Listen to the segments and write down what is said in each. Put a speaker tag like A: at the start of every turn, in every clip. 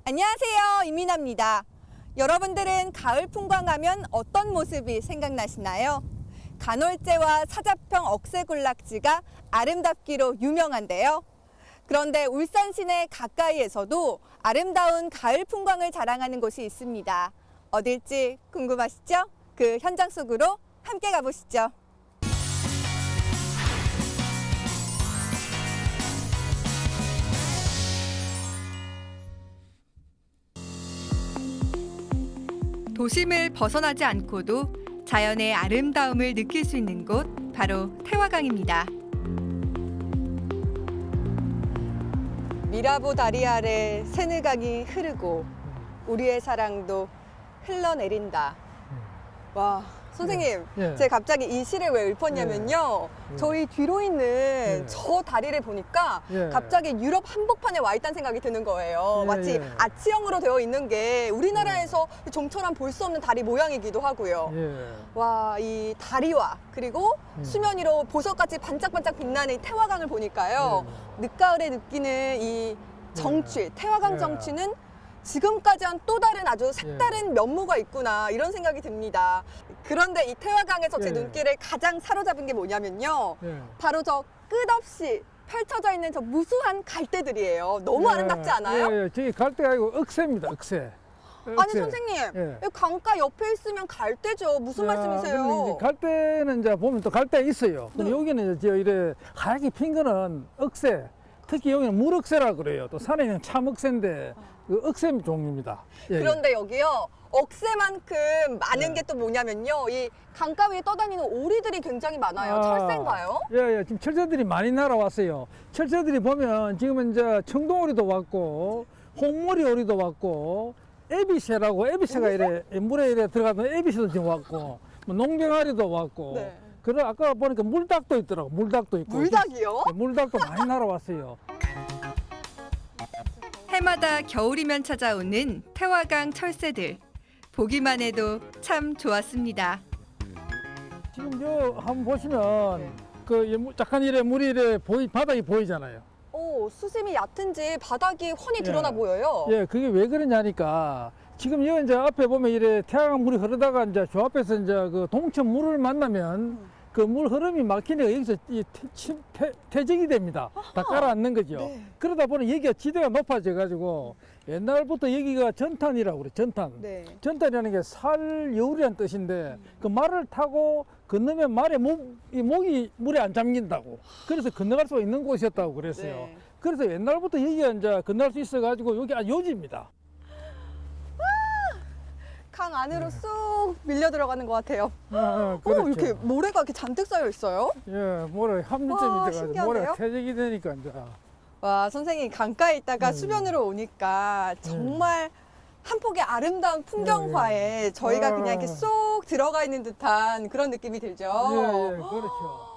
A: 안녕하세요, 이민아입니다. 여러분들은 가을 풍광하면 어떤 모습이 생각나시나요? 간월제와 사자평 억새군락지가 아름답기로 유명한데요. 그런데 울산 시내 가까이에서도 아름다운 가을 풍광을 자랑하는 곳이 있습니다. 어딜지 궁금하시죠? 그 현장 속으로 함께 가보시죠. 도심을 벗어나지 않고도 자연의 아름다움을 느낄 수 있는 곳, 바로 태화강입니다. 미라보 다리 아래 세느강이 흐르고 우리의 사랑도 흘러내린다. 와, 선생님,
B: 예.
A: 제가 갑자기 이 시를 왜 읊었냐면요. 저희 뒤로 있는 저 다리를 보니까 갑자기 유럽 한복판에 와 있다는 생각이 드는 거예요. 마치 아치형으로 되어 있는 게 우리나라에서 좀처럼 볼 수 없는 다리 모양이기도 하고요. 와, 이 다리와 그리고 수면 위로 보석같이 반짝반짝 빛나는 이 태화강을 보니까요. 늦가을에 느끼는 이 정취, 태화강 정취는 지금까지한 또 다른 아주 색다른 면모가 있구나, 이런 생각이 듭니다. 그런데 이 태화강에서 제 눈길을 가장 사로잡은 게 뭐냐면요. 바로 저 끝없이 펼쳐져 있는 저 무수한 갈대들이에요. 너무 아름답지 않아요?
B: 저기 갈대가 아니고 억새입니다, 억새.
A: 아니 선생님, 강가 옆에 있으면 갈대죠. 무슨 말씀이세요?
B: 갈대는 이제 보면 또 갈대가 있어요. 근데 여기는 이제 이래 하얗게 핀 거는 억새. 특히 여기는 물억새라 그래요. 또 산에 있는 참억새인데 그 억새 종류입니다.
A: 그런데 여기요, 억새만큼 많은 게 또 뭐냐면요, 이 강가 위에 떠다니는 오리들이 굉장히 많아요. 철새인가요?
B: 지금 철새들이 많이 날아왔어요. 철새들이 보면 지금은 이제 청동오리도 왔고 홍머리 오리도 왔고 애비새라고, 애비새가 이래 물에 이래 들어가던 애비새도 지금 왔고 뭐 농병아리도 왔고. 그리고 아까 보니까 물닭도 있더라고. 물닭도 있고.
A: 물닭이요?
B: 물닭도 많이 날아왔어요.
A: 해마다 겨울이면 찾아오는 태화강 철새들. 보기만 해도 참 좋았습니다.
B: 지금 요 한번 보시면 그 약간 이래 물이 이래 바닥이 보이잖아요.
A: 오, 수심이 얕은지 바닥이 훤히 드러나 보여요.
B: 그게 왜 그러냐니까 지금 여기 이제 앞에 보면 이래 태화강 물이 흐르다가 이제 저 앞에서 이제 그 동천 물을 만나면 그 물 흐름이 막히니까 여기서 퇴적이 됩니다. 다 가라앉는 거죠. 그러다 보니 여기가 지대가 높아져 가지고 옛날부터 여기가 전탄이라고 그래. 전탄. 전탄이라는 게 살 여울이라는 뜻인데 그 말을 타고 건너면 말의 목이 물에 안 잠긴다고. 그래서 건너갈 수 있는 곳이었다고 그랬어요. 그래서 옛날부터 여기가 이제 건널 수 있어 가지고 여기 요지입니다.
A: 강 안으로 쑥 밀려 들어가는 것 같아요.
B: 그렇죠.
A: 이렇게 모래가 이렇게 잔뜩 쌓여 있어요?
B: 모래 함유점이 돼가지고
A: 신기하네요.
B: 모래가 퇴적이 되니까 이제.
A: 와, 선생님, 강가에 있다가 수변으로 오니까 정말 한 폭의 아름다운 풍경화에 저희가 그냥 이렇게 쏙 들어가 있는 듯한 그런 느낌이 들죠.
B: 그렇죠.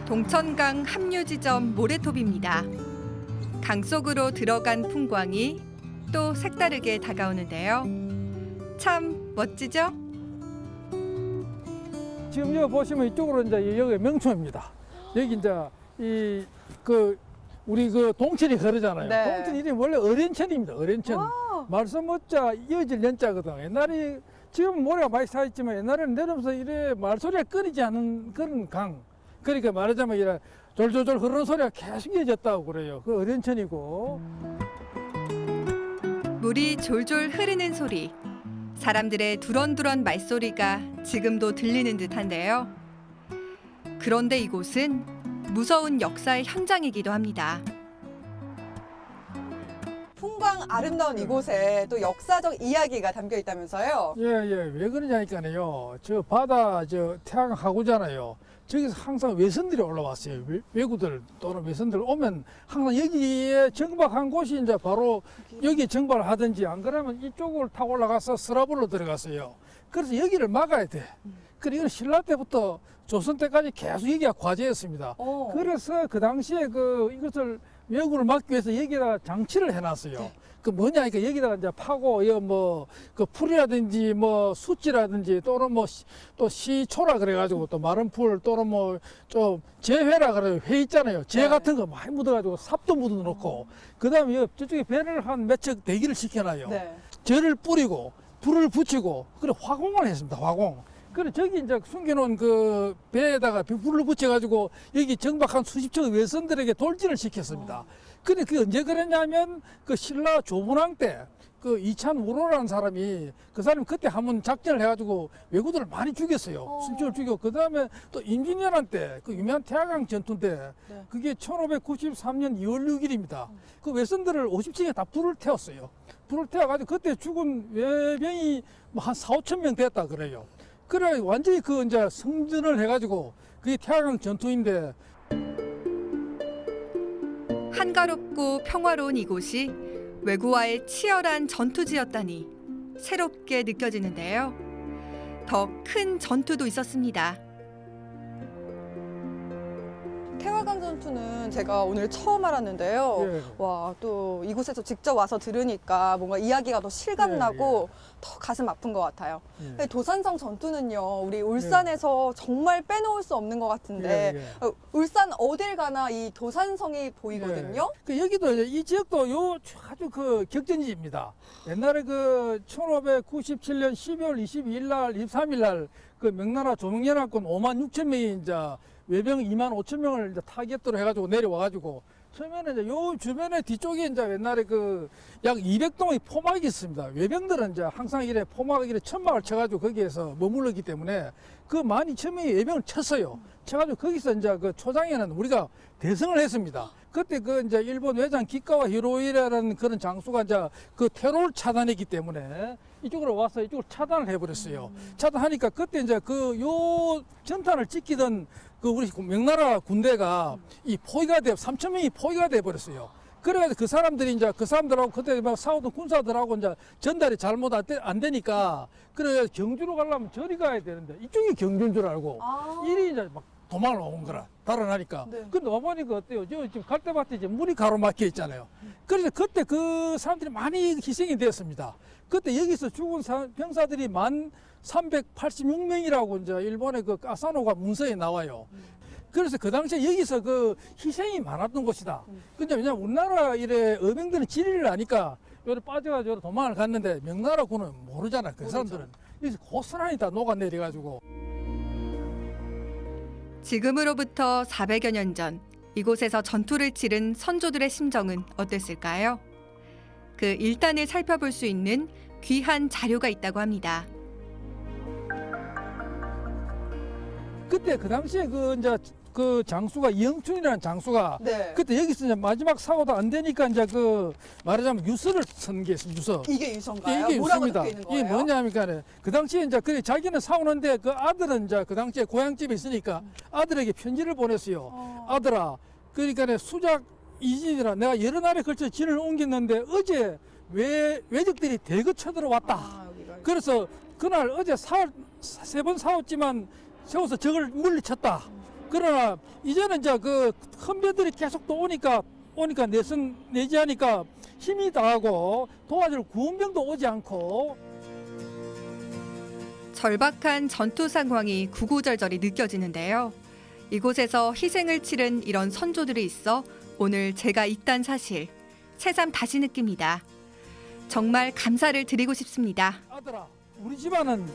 A: 동천강 합류 지점 모래톱입니다. 강 속으로 들어간 풍광이 또 색다르게 다가오는데요. 참 멋지죠?
B: 지금 여기 보시면 이쪽으로 이제 여기 명초입니다. 여기 이제 우리 그 동천이 흐르잖아요. 동천 이름이 원래 어련천입니다. 어련천. 말씀 못자 이어질 연자거든. 옛날에 지금 모래가 많이 차 있지만 옛날에는 내려오면서 이래 말소리가 끊이지 않은 그런 강. 그러니까 말하자면 이래 졸졸졸 흐르는 소리가 계속 이어졌다고 그래요. 그 어련천이고.
A: 물이 졸졸 흐르는 소리. 사람들의 두런두런 말소리가 지금도 들리는 듯한데요. 그런데 이곳은 무서운 역사의 현장이기도 합니다. 풍광 아름다운 이곳에 또 역사적 이야기가 담겨 있다면서요?
B: 왜 그러냐니까요. 저 바다 태양 하구잖아요. 저기서 항상 외선들이 올라왔어요. 외구들 또는 외선들 오면 항상 여기에 정박한 곳이 이제 바로 여기 정박을 하든지 안 그러면 이쪽을 타고 올라가서 서라불로 들어갔어요. 그래서 여기를 막아야 돼. 그리고 신라 때부터 조선 때까지 계속 여기가 과제였습니다. 그래서 그 당시에 이것을 외구를 막기 위해서 여기다 장치를 해놨어요. 그 뭐냐, 그러니까 여기다가 이제 파고, 이거 뭐, 그 풀이라든지 뭐 수지라든지 또는 뭐 또 시초라 그래가지고 또 마른 풀 또는 뭐 좀 재회라 그래, 회 있잖아요. 재
A: 네.
B: 같은 거 많이 묻어가지고 삽도 묻어 놓고, 그 다음에 저쪽에 배를 한 몇 척 대기를 시켜놔요.
A: 네.
B: 재를 뿌리고, 불을 붙이고, 그래 화공을 했습니다, 화공. 그래 저기 이제 숨겨놓은 그 배에다가 불을 붙여가지고 여기 정박한 수십 척의 외선들에게 돌진을 시켰습니다. 근데 그게 언제 그랬냐면 그 신라 조문왕 때 그 이찬우로라는 사람이 그 사람이 그때 한번 작전을 해가지고 왜구들을 많이 죽였어요. 순적을 죽이고 그 다음에 또 임진왜란 때 그 유명한 태화강 전투인데
A: 네.
B: 그게 1593년 2월 6일입니다. 그 외선들을 50층에 다 불을 태웠어요. 불을 태워가지고 그때 죽은 외병이 뭐 한 4, 5천 명 됐다 그래요. 그래 완전히 그 이제 성전을 해가지고 그게 태화강 전투인데
C: 한가롭고 평화로운 이곳이 왜구와의 치열한 전투지였다니 새롭게 느껴지는데요. 더 큰 전투도 있었습니다.
A: 태화강 전투는 제가 오늘 처음 알았는데요.
B: 예.
A: 와, 또 이곳에서 직접 와서 들으니까 뭔가 이야기가 더 실감나고 더 가슴 아픈 것 같아요.
B: 예.
A: 도산성 전투는요, 우리 울산에서 정말 빼놓을 수 없는 것 같은데,
B: 예, 예.
A: 울산 어딜 가나 이 도산성이 보이거든요.
B: 그 여기도 이제 이 지역도 요 아주 그 격전지입니다. 옛날에 그 1597년 12월 22일 날, 23일 날 그 명나라 조명연합군 5만 6천 명이 이제 외병 2만 5천 명을 이제 타겟으로 해가지고 내려와가지고 처음에는 이제 요 주변에 뒤쪽에 이제 옛날에 그 약 200동의 포막이 있습니다. 외병들은 이제 항상 이래 포막 이래 천막을 쳐가지고 거기에서 머물렀기 때문에 그 12,000명의 외병을 쳤어요. 쳐가지고 거기서 이제 그 초장에는 우리가 대성을 했습니다. 그때 그 이제 일본 외장 기카와 히로이라는 그런 장수가 이제 그 테러를 차단했기 때문에 이쪽으로 와서 이쪽을 차단을 해버렸어요. 차단하니까 그때 이제 그 요 전탄을 지키던 그 우리 명나라 군대가 이 포위가 돼 3,000명이 포위가 돼 버렸어요. 그래가지고 그 사람들이 이제 그 사람들하고 그때 막 싸우던 군사들하고 이제 전달이 잘못 안 되니까 그래 경주로 가려면 저리 가야 되는데 이쪽이 경주인 줄 알고 이리 이제 막 도망을 온 거라 달아나니까.
A: 네.
B: 근데 와보니까 어때요? 저 지금 갈대밭에 이제 물이 가로막혀 있잖아요. 그래서 그때 그 사람들이 많이 희생이 되었습니다. 그때 여기서 죽은 병사들이 1386명이라고 이제 일본의 그 까사노가 문서에 나와요. 그래서 그 당시에 여기서 그 희생이 많았던 곳이다. 근데 왜냐면 우리나라 이래 어병들은 지리를 아니까 요래 빠져가지고 도망을 갔는데 명나라 군은 모르잖아. 그 사람들은 여기서 고스란히 다 녹아내려가지고.
C: 지금으로부터 400여 년 전 이곳에서 전투를 치른 선조들의 심정은 어땠을까요? 그 일단을 살펴볼 수 있는 귀한 자료가 있다고 합니다.
B: 그때 그 당시에 그 이제 그 장수가 이영춘이라는 장수가
A: 네.
B: 그때 여기서 이제 마지막 사고도 안 되니까 이제 그 말하자면 유서를 쓴 게 있어요. 유서.
A: 이게 유서인가요?
B: 이게
A: 뭐라고
B: 유서입니다.
A: 적혀 있는
B: 이게
A: 거예요?
B: 뭐냐니까 그 당시에 이제 그래 자기는 싸우는데 그 아들은 이제 그 당시에 고향집에 있으니까 아들에게 편지를 보냈어요. 아들아, 그러니까 수작 이진이라 내가 여러 날에 걸쳐 진을 옮겼는데 어제 외적들이 대거 쳐들어왔다.
A: 여기가
B: 그래서 그날 어제 세 번 싸웠지만 세워서 적을 물리쳤다. 그러나 이제는 이제 그 큰 배들이 계속 또 오니까 내지하니까 힘이 다하고 도와줄 구원병도 오지 않고.
C: 절박한 전투 상황이 구구절절히 느껴지는데요. 이곳에서 희생을 치른 이런 선조들이 있어 오늘 제가 있단 사실 새삼 다시 느낍니다. 정말 감사를 드리고 싶습니다.
B: 아들아, 우리 집안은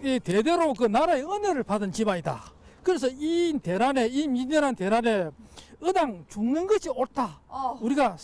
B: 이 대대로 그 나라의 은혜를 받은 집안이다. 그래서 이 민대란 대란에 어당 죽는 것이 옳다. 우리가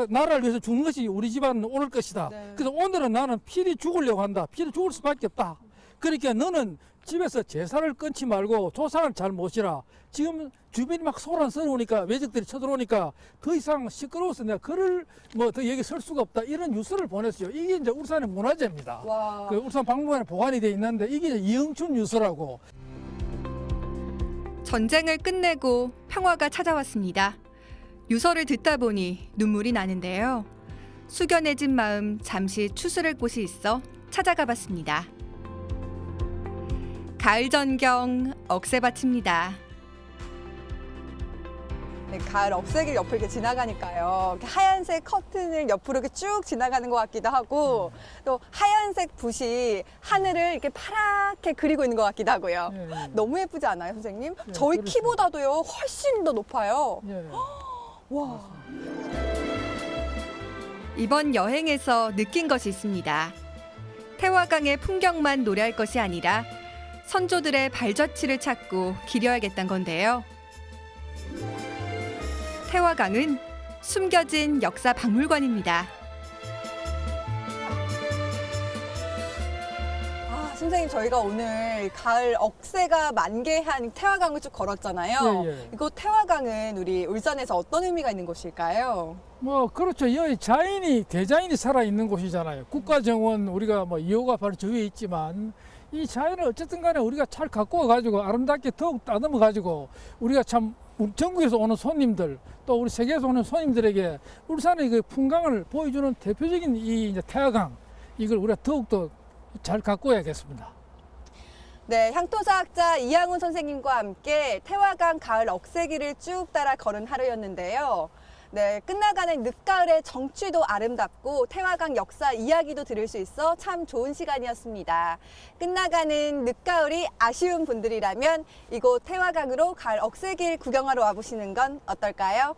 B: 나라를 위해서 죽는 것이 우리 집안은 옳을 것이다.
A: 네.
B: 그래서 오늘은 나는 필히 죽으려고 한다. 필히 죽을 수밖에 없다. 그러니까 너는 집에서 제사를 끊지 말고 조상을 잘 모시라. 지금 주변이 막 소란스러우니까 외적들이 쳐들어오니까 더 이상 시끄러워서 내가 글을 뭐 더 여기 설 수가 없다. 이런 유서를 보냈어요. 이게 이제 울산의 문화재입니다.
A: 와.
B: 그 울산 박물관에 보관이 돼 있는데 이게 이제 이영춘 유서라고.
C: 전쟁을 끝내고 평화가 찾아왔습니다. 유서를 듣다 보니 눈물이 나는데요. 숙연해진 마음 잠시 추스를 곳이 있어 찾아가 봤습니다. 가을 전경 억새밭입니다.
A: 네, 가을 억새길 옆을 이렇게 지나가니까요. 이렇게 하얀색 커튼을 옆으로 이렇게 쭉 지나가는 것 같기도 하고 또 하얀색 붓이 하늘을 이렇게 파랗게 그리고 있는 것 같기도 하고요.
B: 예, 예.
A: 너무 예쁘지 않아요, 선생님?
B: 예,
A: 저희
B: 그렇죠.
A: 키보다도요 훨씬 더 높아요.
B: 예, 예.
A: 와.
C: 이번 여행에서 느낀 것이 있습니다. 태화강의 풍경만 노래할 것이 아니라 선조들의 발자취를 찾고 기려야겠다는 건데요. 태화강은 숨겨진 역사 박물관입니다.
A: 아, 선생님 저희가 오늘 가을 억새가 만개한 태화강을 쭉 걸었잖아요.
B: 예, 예.
A: 이곳 태화강은 우리 울산에서 어떤 의미가 있는 곳일까요?
B: 뭐 그렇죠. 여기 자연이 대자연이 살아 있는 곳이잖아요. 국가정원 우리가 뭐 2호가 바로 저 위에 있지만 이 자연을 어쨌든 간에 우리가 잘 갖고 와가지고 아름답게 더욱 따듬어 가지고 우리가 참 전국에서 오는 손님들 또 우리 세계에서 오는 손님들에게 울산의 그 풍광을 보여주는 대표적인 이 이제 태화강 이걸 우리가 더욱더 잘 갖고 와야겠습니다.
A: 네, 향토사학자 이양훈 선생님과 함께 태화강 가을 억새길을 쭉 따라 걸은 하루였는데요. 네, 끝나가는 늦가을의 정취도 아름답고 태화강 역사 이야기도 들을 수 있어 참 좋은 시간이었습니다. 끝나가는 늦가을이 아쉬운 분들이라면 이곳 태화강으로 가을 억새길 구경하러 와보시는 건 어떨까요?